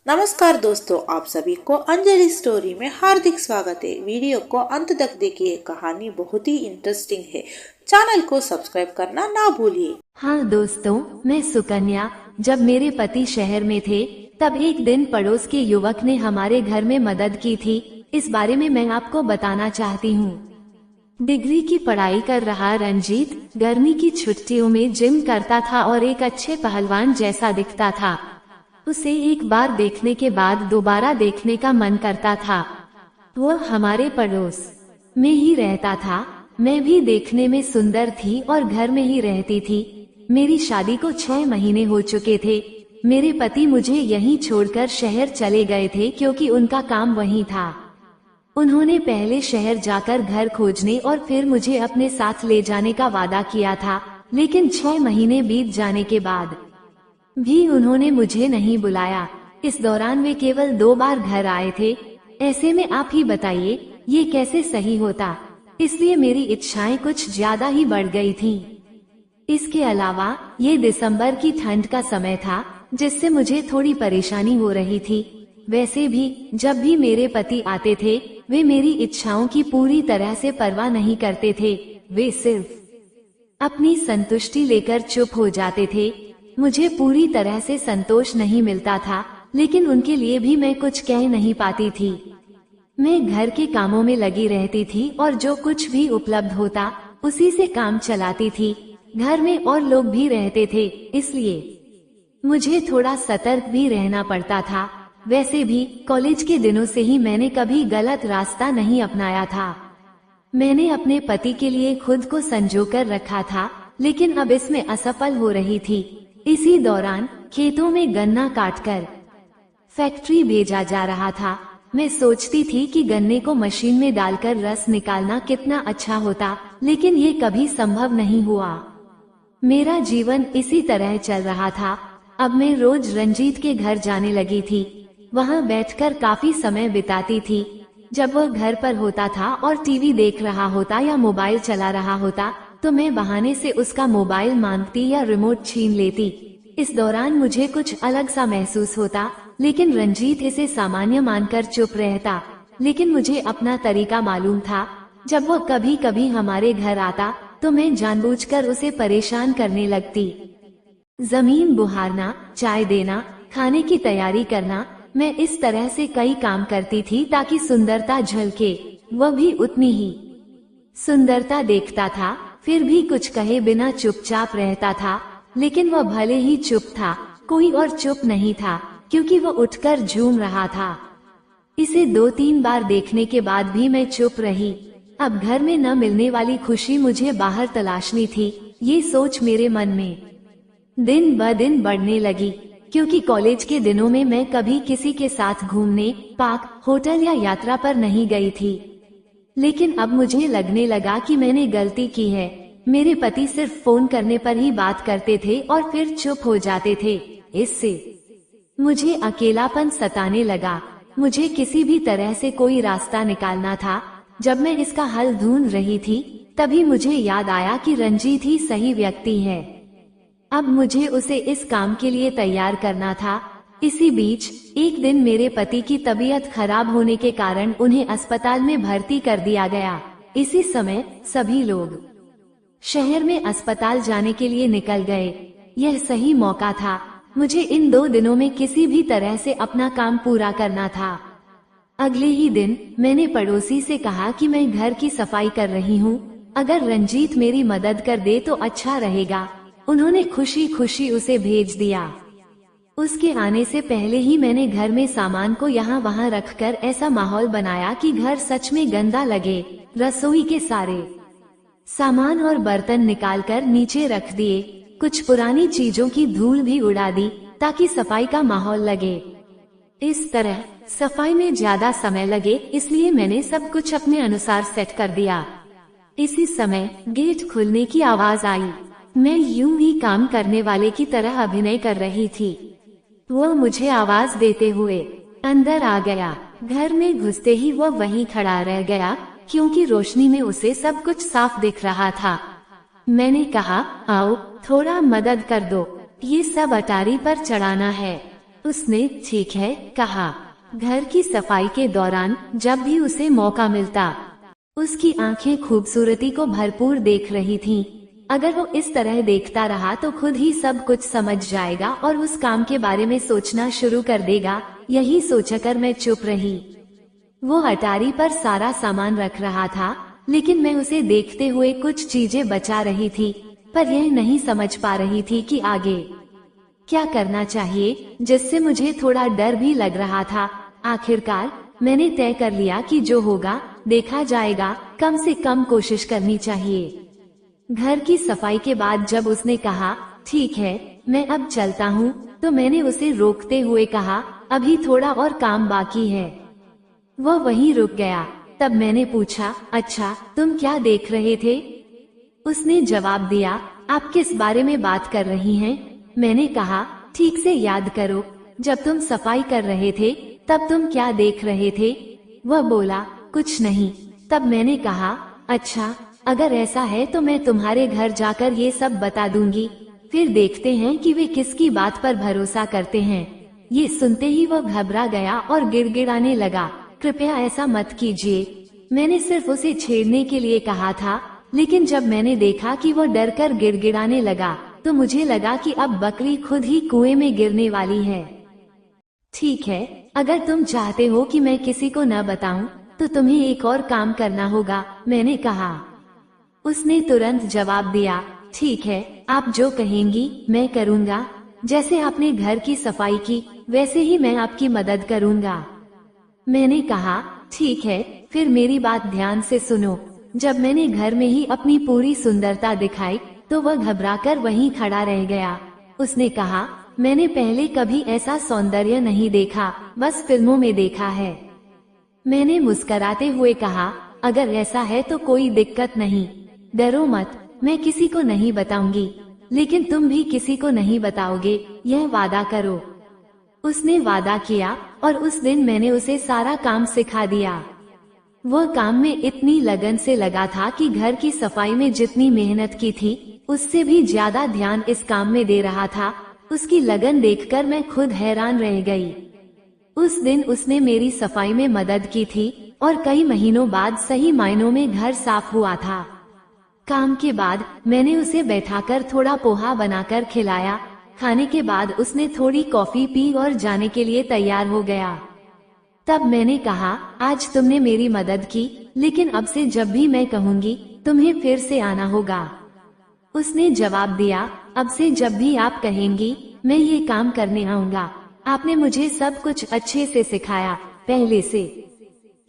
नमस्कार दोस्तों, आप सभी को अंजलि स्टोरी में हार्दिक स्वागत है। वीडियो को अंत तक देखिए, कहानी बहुत ही इंटरेस्टिंग है। चैनल को सब्सक्राइब करना ना भूलिए। हाँ दोस्तों, मैं सुकन्या। जब मेरे पति शहर में थे तब एक दिन पड़ोस के युवक ने हमारे घर में मदद की थी। इस बारे में मैं आपको बताना चाहती हूँ। डिग्री की पढ़ाई कर रहा रंजीत गर्मी की छुट्टियों में जिम करता था और एक अच्छे पहलवान जैसा दिखता था। उसे एक बार देखने के बाद दोबारा देखने का मन करता था। वह हमारे पड़ोस में ही रहता था। मैं भी देखने में सुंदर थी और घर में ही रहती थी। मेरी शादी को 6 महीने हो चुके थे। मेरे पति मुझे यहीं छोड़कर शहर चले गए थे क्योंकि उनका काम वहीं था। उन्होंने पहले शहर जाकर घर खोजने और फिर मुझे अपने साथ ले जाने का वादा किया था, लेकिन 6 महीने बीत जाने के बाद भी उन्होंने मुझे नहीं बुलाया। इस दौरान वे केवल 2 बार घर आए थे। ऐसे में आप ही बताइए, ये कैसे सही होता। इसलिए मेरी इच्छाएं कुछ ज्यादा ही बढ़ गई थीं। इसके अलावा ये दिसंबर की ठंड का समय था, जिससे मुझे थोड़ी परेशानी हो रही थी। वैसे भी जब भी मेरे पति आते थे, वे मेरी इच्छाओं की पूरी तरह से परवाह नहीं करते थे। वे सिर्फ अपनी संतुष्टि लेकर चुप हो जाते थे। मुझे पूरी तरह से संतोष नहीं मिलता था, लेकिन उनके लिए भी मैं कुछ कह नहीं पाती थी। मैं घर के कामों में लगी रहती थी और जो कुछ भी उपलब्ध होता उसी से काम चलाती थी। घर में और लोग भी रहते थे, इसलिए मुझे थोड़ा सतर्क भी रहना पड़ता था। वैसे भी कॉलेज के दिनों से ही मैंने कभी गलत रास्ता नहीं अपनाया था। मैंने अपने पति के लिए खुद को संजोकर रखा था, लेकिन अब इसमें असफल हो रही थी। इसी दौरान खेतों में गन्ना काटकर फैक्ट्री भेजा जा रहा था। मैं सोचती थी कि गन्ने को मशीन में डालकर रस निकालना कितना अच्छा होता, लेकिन ये कभी संभव नहीं हुआ। मेरा जीवन इसी तरह चल रहा था। अब मैं रोज रंजीत के घर जाने लगी थी। वहाँ बैठकर काफी समय बिताती थी। जब वह घर पर होता था और टीवी देख रहा होता या मोबाइल चला रहा होता, तो मैं बहाने से उसका मोबाइल मांगती या रिमोट छीन लेती। इस दौरान मुझे कुछ अलग सा महसूस होता, लेकिन रंजीत इसे सामान्य मानकर चुप रहता। लेकिन मुझे अपना तरीका मालूम था। जब वह कभी कभी हमारे घर आता तो मैं जानबूझकर उसे परेशान करने लगती। जमीन बुहारना, चाय देना, खाने की तैयारी करना, मैं इस तरह से कई काम करती थी ताकि सुंदरता झलके। वह भी उतनी ही सुंदरता देखता था, फिर भी कुछ कहे बिना चुपचाप रहता था। लेकिन वह भले ही चुप था, कोई और चुप नहीं था, क्योंकि वह उठकर झूम रहा था। इसे 2-3 बार देखने के बाद भी मैं चुप रही। अब घर में न मिलने वाली खुशी मुझे बाहर तलाशनी थी। ये सोच मेरे मन में दिन ब दिन बढ़ने लगी, क्योंकि कॉलेज के दिनों में मैं कभी किसी के साथ घूमने, पार्क, होटल या यात्रा पर नहीं गई थी। लेकिन अब मुझे लगने लगा कि मैंने गलती की है। मेरे पति सिर्फ फोन करने पर ही बात करते थे और फिर चुप हो जाते थे। इससे मुझे अकेलापन सताने लगा। मुझे किसी भी तरह से कोई रास्ता निकालना था। जब मैं इसका हल ढूंढ रही थी, तभी मुझे याद आया कि रंजीत ही सही व्यक्ति है। अब मुझे उसे इस काम के लिए तैयार करना था। इसी बीच एक दिन मेरे पति की तबीयत खराब होने के कारण उन्हें अस्पताल में भर्ती कर दिया गया। इसी समय सभी लोग शहर में अस्पताल जाने के लिए निकल गए। यह सही मौका था। मुझे इन 2 दिनों में किसी भी तरह से अपना काम पूरा करना था। अगले ही दिन मैंने पड़ोसी से कहा कि मैं घर की सफाई कर रही हूँ, अगर रंजीत मेरी मदद कर दे तो अच्छा रहेगा। उन्होंने खुशी खुशी उसे भेज दिया। उसके आने से पहले ही मैंने घर में सामान को यहाँ वहाँ रखकर ऐसा माहौल बनाया कि घर सच में गंदा लगे। रसोई के सारे सामान और बर्तन निकालकर नीचे रख दिए। कुछ पुरानी चीजों की धूल भी उड़ा दी ताकि सफाई का माहौल लगे। इस तरह सफाई में ज्यादा समय लगे, इसलिए मैंने सब कुछ अपने अनुसार सेट कर दिया। इसी समय गेट खुलने की आवाज आई। मैं यूं ही काम करने वाले की तरह अभिनय कर रही थी। वह मुझे आवाज देते हुए अंदर आ गया। घर में घुसते ही वह वहीं खड़ा रह गया, क्योंकि रोशनी में उसे सब कुछ साफ दिख रहा था। मैंने कहा, आओ थोड़ा मदद कर दो, ये सब अटारी पर चढ़ाना है। उसने ठीक है कहा। घर की सफाई के दौरान जब भी उसे मौका मिलता, उसकी आंखें खूबसूरती को भरपूर देख रही थीं। अगर वो इस तरह देखता रहा तो खुद ही सब कुछ समझ जाएगा और उस काम के बारे में सोचना शुरू कर देगा। यही सोचकर मैं चुप रही। वो अटारी पर सारा सामान रख रहा था, लेकिन मैं उसे देखते हुए कुछ चीजें बचा रही थी, पर यह नहीं समझ पा रही थी कि आगे क्या करना चाहिए, जिससे मुझे थोड़ा डर भी लग रहा था। आखिरकार मैंने तय कर लिया कि जो होगा देखा जाएगा, कम से कम कोशिश करनी चाहिए। घर की सफाई के बाद जब उसने कहा ठीक है मैं अब चलता हूँ, तो मैंने उसे रोकते हुए कहा अभी थोड़ा और काम बाकी है। वह वहीं रुक गया। तब मैंने पूछा अच्छा तुम क्या देख रहे थे? उसने जवाब दिया आप किस बारे में बात कर रही हैं? मैंने कहा ठीक से याद करो, जब तुम सफाई कर रहे थे तब तुम क्या देख रहे थे? वह बोला कुछ नहीं। तब मैंने कहा अच्छा अगर ऐसा है तो मैं तुम्हारे घर जाकर ये सब बता दूंगी, फिर देखते हैं कि वे किसकी बात पर भरोसा करते हैं। ये सुनते ही वह घबरा गया और गिड़गिड़ाने लगा, कृपया ऐसा मत कीजिए, मैंने सिर्फ उसे छेड़ने के लिए कहा था। लेकिन जब मैंने देखा कि वो डरकर गिड़गिड़ाने लगा तो मुझे लगा कि अब बकरी खुद ही कुएं में गिरने वाली है। ठीक है, अगर तुम चाहते हो कि मैं किसी को न बताऊं, तो तुम्हें एक और काम करना होगा, मैंने कहा। उसने तुरंत जवाब दिया ठीक है, आप जो कहेंगी मैं करूँगा। जैसे आपने घर की सफाई की वैसे ही मैं आपकी मदद करूँगा। मैंने कहा ठीक है, फिर मेरी बात ध्यान से सुनो। जब मैंने घर में ही अपनी पूरी सुंदरता दिखाई तो वह घबराकर वहीं खड़ा रह गया। उसने कहा मैंने पहले कभी ऐसा सौंदर्य नहीं देखा, बस फिल्मों में देखा है। मैंने मुस्कराते हुए कहा अगर ऐसा है तो कोई दिक्कत नहीं, डरो मत, मैं किसी को नहीं बताऊंगी, लेकिन तुम भी किसी को नहीं बताओगे, यह वादा करो। उसने वादा किया और उस दिन मैंने उसे सारा काम सिखा दिया। वह काम में इतनी लगन से लगा था कि घर की सफाई में जितनी मेहनत की थी उससे भी ज्यादा ध्यान इस काम में दे रहा था। उसकी लगन देखकर मैं खुद हैरान रह गई। उस दिन उसने मेरी सफाई में मदद की थी और कई महीनों बाद सही मायनों में घर साफ हुआ था। काम के बाद मैंने उसे बैठाकर थोड़ा पोहा बनाकर खिलाया। खाने के बाद उसने थोड़ी कॉफी पी और जाने के लिए तैयार हो गया। तब मैंने कहा आज तुमने मेरी मदद की, लेकिन अब से जब भी मैं कहूँगी तुम्हें फिर से आना होगा। उसने जवाब दिया अब से जब भी आप कहेंगी मैं ये काम करने आऊँगा। आपने मुझे सब कुछ अच्छे से सिखाया, पहले से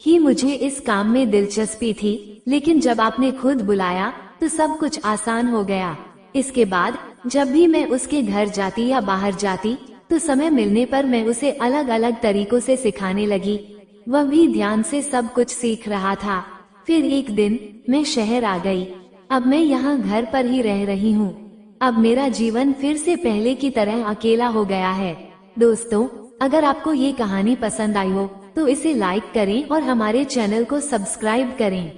ही मुझे इस काम में दिलचस्पी थी, लेकिन जब आपने खुद बुलाया तो सब कुछ आसान हो गया। इसके बाद जब भी मैं उसके घर जाती या बाहर जाती तो समय मिलने पर मैं उसे अलग अलग तरीकों से सिखाने लगी। वह भी ध्यान से सब कुछ सीख रहा था। फिर एक दिन मैं शहर आ गई। अब मैं यहाँ घर पर ही रह रही हूँ। अब मेरा जीवन फिर से पहले की तरह अकेला हो गया है। दोस्तों, अगर आपको ये कहानी पसंद आई हो तो इसे लाइक करें और हमारे चैनल को सब्सक्राइब करें।